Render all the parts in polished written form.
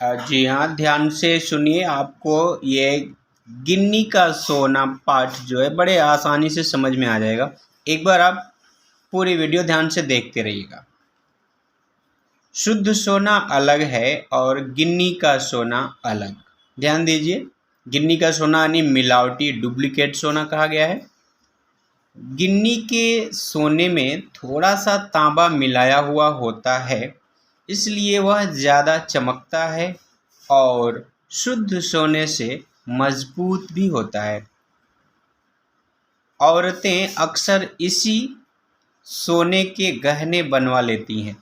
जी हाँ, ध्यान से सुनिए। आपको ये गिन्नी का सोना पाठ जो है बड़े आसानी से समझ में आ जाएगा। एक बार आप पूरी वीडियो ध्यान से देखते रहिएगा। शुद्ध सोना अलग है और गिन्नी का सोना अलग। ध्यान दीजिए, गिन्नी का सोना यानी मिलावटी डुप्लीकेट सोना कहा गया है। गिन्नी के सोने में थोड़ा सा तांबा मिलाया हुआ होता है, इसलिए वह ज़्यादा चमकता है और शुद्ध सोने से मजबूत भी होता है। औरतें अक्सर इसी सोने के गहने बनवा लेती हैं,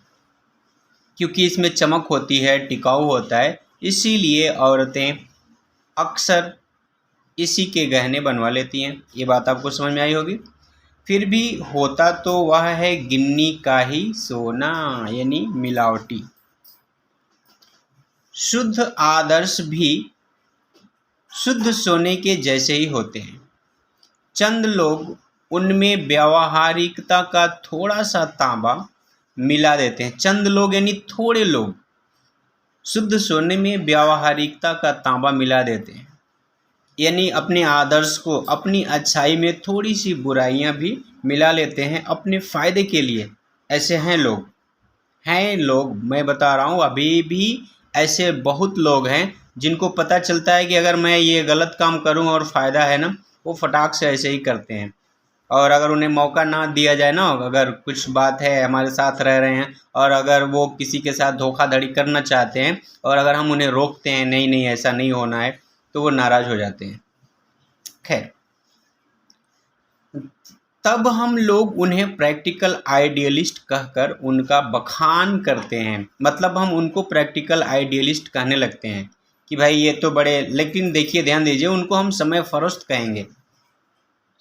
क्योंकि इसमें चमक होती है, टिकाऊ होता है, इसीलिए औरतें अक्सर इसी के गहने बनवा लेती हैं। ये बात आपको समझ में आई होगी। फिर भी होता तो वह है गिन्नी का ही सोना, यानी मिलावटी। शुद्ध आदर्श भी शुद्ध सोने के जैसे ही होते हैं। चंद लोग उनमें व्यावहारिकता का थोड़ा सा तांबा मिला देते हैं। चंद लोग यानी थोड़े लोग शुद्ध सोने में व्यावहारिकता का तांबा मिला देते हैं, यानी अपने आदर्श को, अपनी अच्छाई में थोड़ी सी बुराइयां भी मिला लेते हैं अपने फ़ायदे के लिए। ऐसे हैं लोग, मैं बता रहा हूँ, अभी भी ऐसे बहुत लोग हैं जिनको पता चलता है कि अगर मैं ये गलत काम करूँ और फ़ायदा है ना, वो फटाक से ऐसे ही करते हैं। और अगर उन्हें मौका ना दिया जाए ना, अगर कुछ बात है, हमारे साथ रह रहे हैं और अगर वो किसी के साथ धोखाधड़ी करना चाहते हैं और अगर हम उन्हें रोकते हैं, नहीं नहीं ऐसा नहीं होना है, तो वो नाराज़ हो जाते हैं। खैर, तब हम लोग उन्हें प्रैक्टिकल आइडियलिस्ट कहकर उनका बखान करते हैं। मतलब हम उनको प्रैक्टिकल आइडियलिस्ट कहने लगते हैं कि भाई ये तो बड़े, लेकिन देखिए ध्यान दीजिए, उनको हम समय फरोश्त कहेंगे,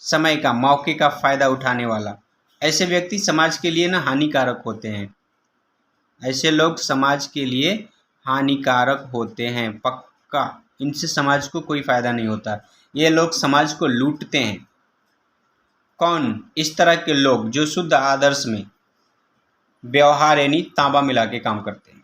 समय का, मौके का फ़ायदा उठाने वाला। ऐसे व्यक्ति समाज के लिए ना हानिकारक होते हैं। ऐसे लोग समाज के लिए हानिकारक होते हैं, पक्का। इनसे समाज को कोई फ़ायदा नहीं होता। ये लोग समाज को लूटते हैं। कौन? इस तरह के लोग जो शुद्ध आदर्श में व्यवहार यानी तांबा मिला के काम करते हैं।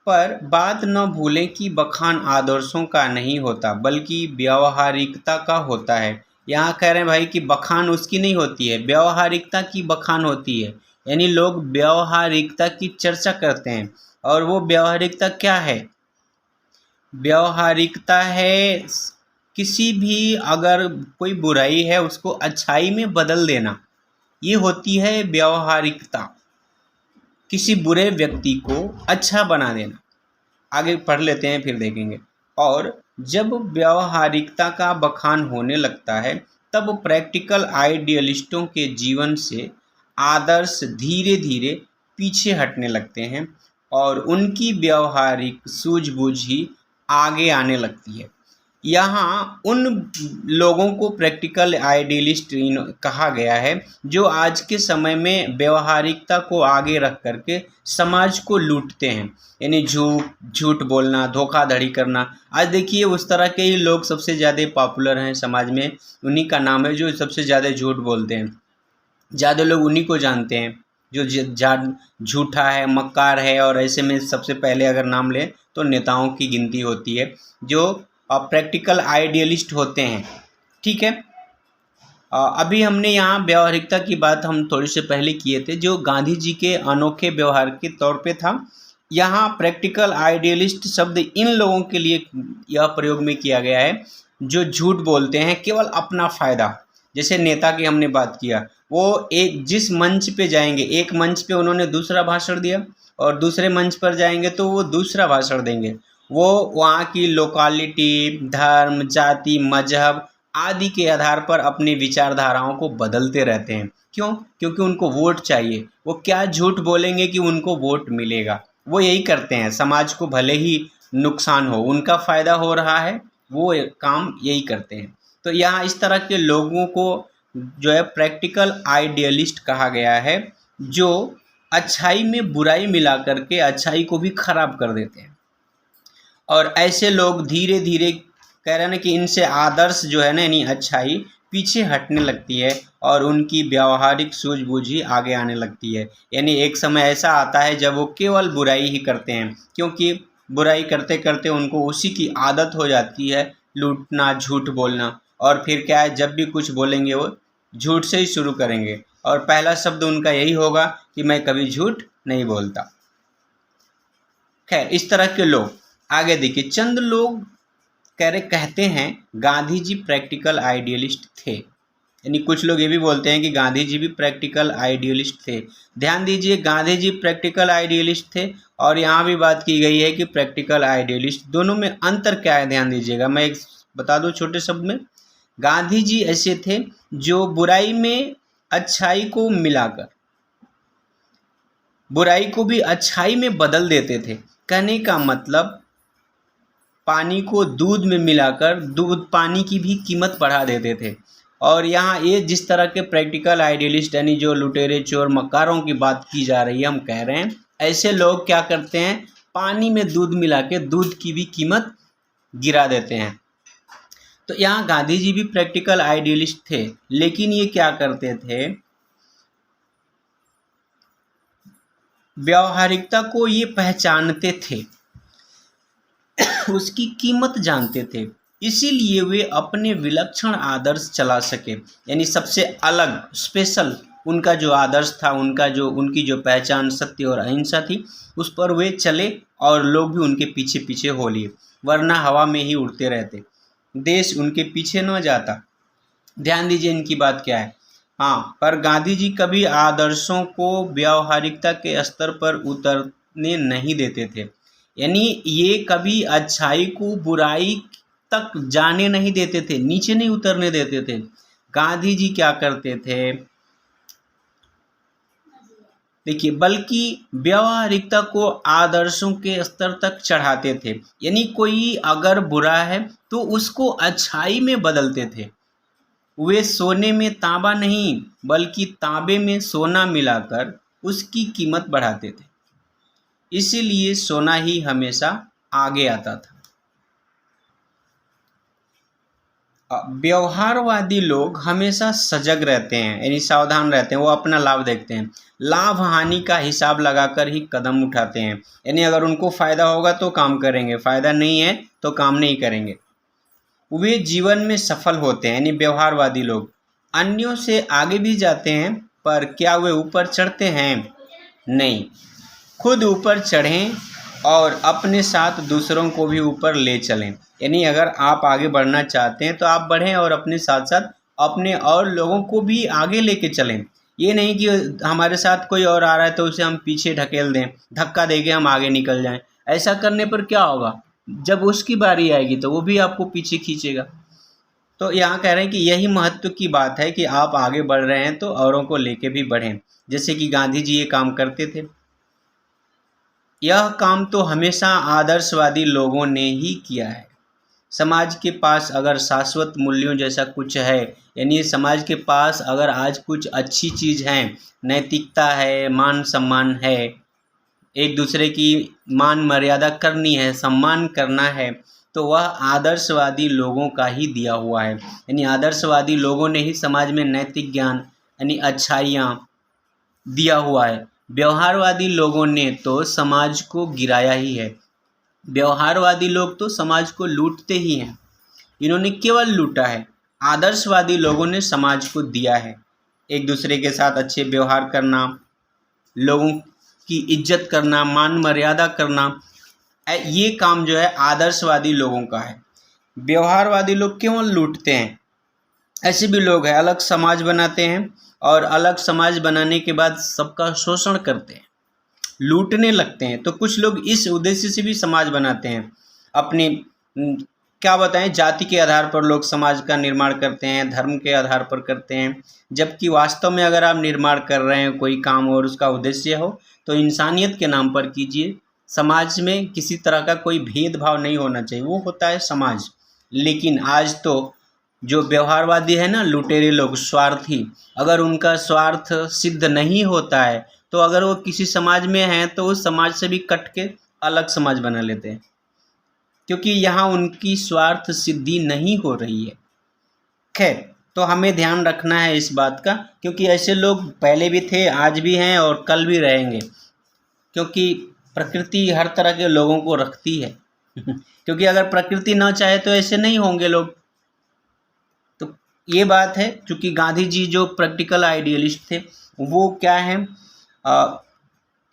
पर बात न भूलें कि बखान आदर्शों का नहीं होता, बल्कि व्यावहारिकता का होता है। यहाँ कह रहे हैं भाई कि बखान उसकी नहीं होती है, व्यावहारिकता की बखान होती है। यानी लोग व्यावहारिकता की चर्चा करते हैं। और वो व्यावहारिकता क्या है? व्यावहारिकता है किसी भी, अगर कोई बुराई है उसको अच्छाई में बदल देना, ये होती है व्यावहारिकता। किसी बुरे व्यक्ति को अच्छा बना देना। आगे पढ़ लेते हैं, फिर देखेंगे। और जब व्यावहारिकता का बखान होने लगता है, तब प्रैक्टिकल आइडियलिस्टों के जीवन से आदर्श धीरे धीरे पीछे हटने लगते हैं और उनकी व्यावहारिक सूझबूझ ही आगे आने लगती है। यहाँ उन लोगों को प्रैक्टिकल आइडियलिस्ट कहा गया है जो आज के समय में व्यावहारिकता को आगे रख करके समाज को लूटते हैं, यानी झूठ बोलना, धोखाधड़ी करना। आज देखिए उस तरह के ही लोग सबसे ज़्यादा पॉपुलर हैं समाज में। उन्हीं का नाम है जो सबसे ज़्यादा झूठ बोलते हैं। ज़्यादा लोग उन्हीं को जानते हैं जो झूठा है, मक्कार है। और ऐसे में सबसे पहले अगर नाम लें तो नेताओं की गिनती होती है जो प्रैक्टिकल आइडियलिस्ट होते हैं। ठीक है। अभी हमने यहाँ व्यवहारिकता की बात हम थोड़ी से पहले किए थे, जो गांधी जी के अनोखे व्यवहार के तौर पे था। यहाँ प्रैक्टिकल आइडियलिस्ट शब्द इन लोगों के लिए यह प्रयोग में किया गया है जो झूठ बोलते हैं केवल अपना फ़ायदा। जैसे नेता की हमने बात किया, वो एक जिस मंच पे जाएंगे, एक मंच पे उन्होंने दूसरा भाषण दिया और दूसरे मंच पर जाएंगे तो वो दूसरा भाषण देंगे। वो वहाँ की लोकालिटी, धर्म, जाति, मजहब आदि के आधार पर अपनी विचारधाराओं को बदलते रहते हैं। क्यों? क्योंकि उनको वोट चाहिए। वो क्या झूठ बोलेंगे कि उनको वोट मिलेगा। वो यही करते हैं, समाज को भले ही नुकसान हो, उनका फ़ायदा हो रहा है, वो काम यही करते हैं। तो यहाँ इस तरह के लोगों को जो है प्रैक्टिकल आइडियलिस्ट कहा गया है, जो अच्छाई में बुराई मिला करके अच्छाई को भी खराब कर देते हैं। और ऐसे लोग धीरे धीरे कह रहे हैं ना कि इनसे आदर्श जो है ना, यानी अच्छाई पीछे हटने लगती है और उनकी व्यावहारिक सूझबूझ ही आगे आने लगती है। यानी एक समय ऐसा आता है जब वो केवल बुराई ही करते हैं, क्योंकि बुराई करते करते उनको उसी की आदत हो जाती है, लूटना, झूठ बोलना। और फिर क्या है, जब भी कुछ बोलेंगे वो झूठ से ही शुरू करेंगे और पहला शब्द उनका यही होगा कि मैं कभी झूठ नहीं बोलता। खैर, इस तरह के लोग आगे देखिए, चंद लोग कहते हैं गांधी जी प्रैक्टिकल आइडियलिस्ट थे। यानी कुछ लोग ये भी बोलते हैं कि गांधी जी भी प्रैक्टिकल आइडियलिस्ट थे। ध्यान दीजिए, गांधी जी प्रैक्टिकल आइडियलिस्ट थे और यहाँ भी बात की गई है कि प्रैक्टिकल आइडियलिस्ट, दोनों में अंतर क्या है ध्यान दीजिएगा। मैं एक बता दूं छोटे शब्द में, गांधी जी ऐसे थे जो बुराई में अच्छाई को मिलाकर बुराई को भी अच्छाई में बदल देते थे। कहने का मतलब, पानी को दूध में मिलाकर दूध पानी की भी कीमत बढ़ा देते थे। और यहाँ ये जिस तरह के प्रैक्टिकल आइडियलिस्ट, यानी जो लुटेरे, चोर, मक्कारों की बात की जा रही है, हम कह रहे हैं ऐसे लोग क्या करते हैं, पानी में दूध मिला के दूध की भी कीमत गिरा देते हैं। तो यहाँ गांधी जी भी प्रैक्टिकल आइडियलिस्ट थे, लेकिन ये क्या करते थे, व्यावहारिकता को ये पहचानते थे, उसकी कीमत जानते थे, इसीलिए वे अपने विलक्षण आदर्श चला सके। यानी सबसे अलग, स्पेशल उनका जो आदर्श था, उनकी जो पहचान सत्य और अहिंसा थी, उस पर वे चले और लोग भी उनके पीछे पीछे हो लिए, वरना हवा में ही उड़ते रहते, देश उनके पीछे न जाता। ध्यान दीजिए इनकी बात क्या है। हाँ, पर गांधी जी कभी आदर्शों को व्यावहारिकता के स्तर पर उतरने नहीं देते थे। यानी ये कभी अच्छाई को बुराई तक जाने नहीं देते थे, नीचे नहीं उतरने देते थे। गांधी जी क्या करते थे, देखिए, बल्कि व्यावहारिकता को आदर्शों के स्तर तक चढ़ाते थे। यानी कोई अगर बुरा है तो उसको अच्छाई में बदलते थे। वे सोने में तांबा नहीं, बल्कि तांबे में सोना मिलाकर उसकी कीमत बढ़ाते थे, इसीलिए सोना ही हमेशा आगे आता था। व्यवहारवादी लोग हमेशा सजग रहते हैं, यानी सावधान रहते हैं, वो अपना लाभ देखते हैं, लाभ हानि का हिसाब लगाकर ही कदम उठाते हैं। यानी अगर उनको फ़ायदा होगा तो काम करेंगे, फ़ायदा नहीं है तो काम नहीं करेंगे। वे जीवन में सफल होते हैं, यानी व्यवहारवादी लोग अन्यों से आगे भी जाते हैं, पर क्या वे ऊपर चढ़ते हैं? नहीं, खुद ऊपर चढ़ें और अपने साथ दूसरों को भी ऊपर ले चलें। यानी अगर आप आगे बढ़ना चाहते हैं तो आप बढ़ें और अपने साथ साथ अपने और लोगों को भी आगे लेके चलें। ये नहीं कि हमारे साथ कोई और आ रहा है तो उसे हम पीछे ढकेल दें, धक्का देके हम आगे निकल जाएं। ऐसा करने पर क्या होगा, जब उसकी बारी आएगी तो वो भी आपको पीछे खींचेगा। तो यहाँ कह रहे हैं कि यही महत्व की बात है कि आप आगे बढ़ रहे हैं तो औरों को लेके भी बढ़ें, जैसे कि गांधी जी ये काम करते थे। यह काम तो हमेशा आदर्शवादी लोगों ने ही किया है। समाज के पास अगर शाश्वत मूल्यों जैसा कुछ है, यानी समाज के पास अगर आज कुछ अच्छी चीज़ है, नैतिकता है, मान सम्मान है, एक दूसरे की मान मर्यादा करनी है, सम्मान करना है, तो वह आदर्शवादी लोगों का ही दिया हुआ है। यानी आदर्शवादी लोगों ने ही समाज में नैतिक ज्ञान यानी अच्छाइयाँ दिया हुआ है। व्यवहारवादी लोगों ने तो समाज को गिराया ही है। व्यवहारवादी लोग तो समाज को लूटते ही हैं, इन्होंने केवल लूटा है। आदर्शवादी लोगों ने समाज को दिया है, एक दूसरे के साथ अच्छे व्यवहार करना, लोगों की इज्जत करना, मान मर्यादा करना, ये काम जो है आदर्शवादी लोगों का है। व्यवहारवादी लोग केवल लूटते हैं। ऐसे भी लोग हैं, अलग समाज बनाते हैं और अलग समाज बनाने के बाद सबका शोषण करते हैं, लूटने लगते हैं। तो कुछ लोग इस उद्देश्य से भी समाज बनाते हैं, अपनी क्या बताएं, जाति के आधार पर लोग समाज का निर्माण करते हैं, धर्म के आधार पर करते हैं। जबकि वास्तव में अगर आप निर्माण कर रहे हैं कोई काम और उसका उद्देश्य हो तो इंसानियत के नाम पर कीजिए। समाज में किसी तरह का कोई भेदभाव नहीं होना चाहिए, वो होता है समाज। लेकिन आज तो जो व्यवहारवादी है ना, लुटेरे लोग, स्वार्थी, अगर उनका स्वार्थ सिद्ध नहीं होता है तो अगर वो किसी समाज में हैं तो उस समाज से भी कट के अलग समाज बना लेते हैं, क्योंकि यहाँ उनकी स्वार्थ सिद्धि नहीं हो रही है। खैर, तो हमें ध्यान रखना है इस बात का, क्योंकि ऐसे लोग पहले भी थे, आज भी हैं और कल भी रहेंगे, क्योंकि प्रकृति हर तरह के लोगों को रखती है क्योंकि अगर प्रकृति ना चाहे तो ऐसे नहीं होंगे लोग। तो ये बात है, क्योंकि गांधी जी जो प्रैक्टिकल आइडियलिस्ट थे वो क्या है,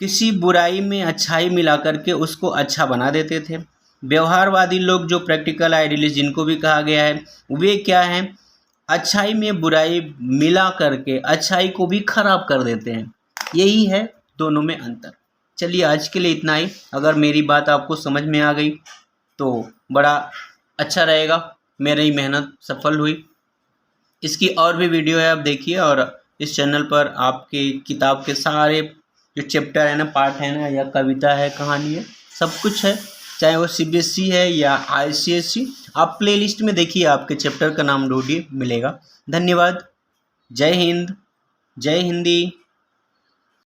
किसी बुराई में अच्छाई मिला करके उसको अच्छा बना देते थे। व्यवहारवादी लोग जो प्रैक्टिकल आइडियलिस्ट जिनको भी कहा गया है, वे क्या हैं, अच्छाई में बुराई मिला करके अच्छाई को भी खराब कर देते हैं। यही है दोनों में अंतर। चलिए आज के लिए इतना ही। अगर मेरी बात आपको समझ में आ गई तो बड़ा अच्छा रहेगा, मेरी मेहनत सफल हुई। इसकी और भी वीडियो है, आप देखिए। और इस चैनल पर आपके किताब के सारे जो चैप्टर है ना, पाठ है ना, या कविता है, कहानी है, सब कुछ है, चाहे वो CBSE है या ICSE। आप प्लेलिस्ट में देखिए, आपके चैप्टर का नाम ढूंढिए, मिलेगा। धन्यवाद। जय हिंद, जय हिंदी।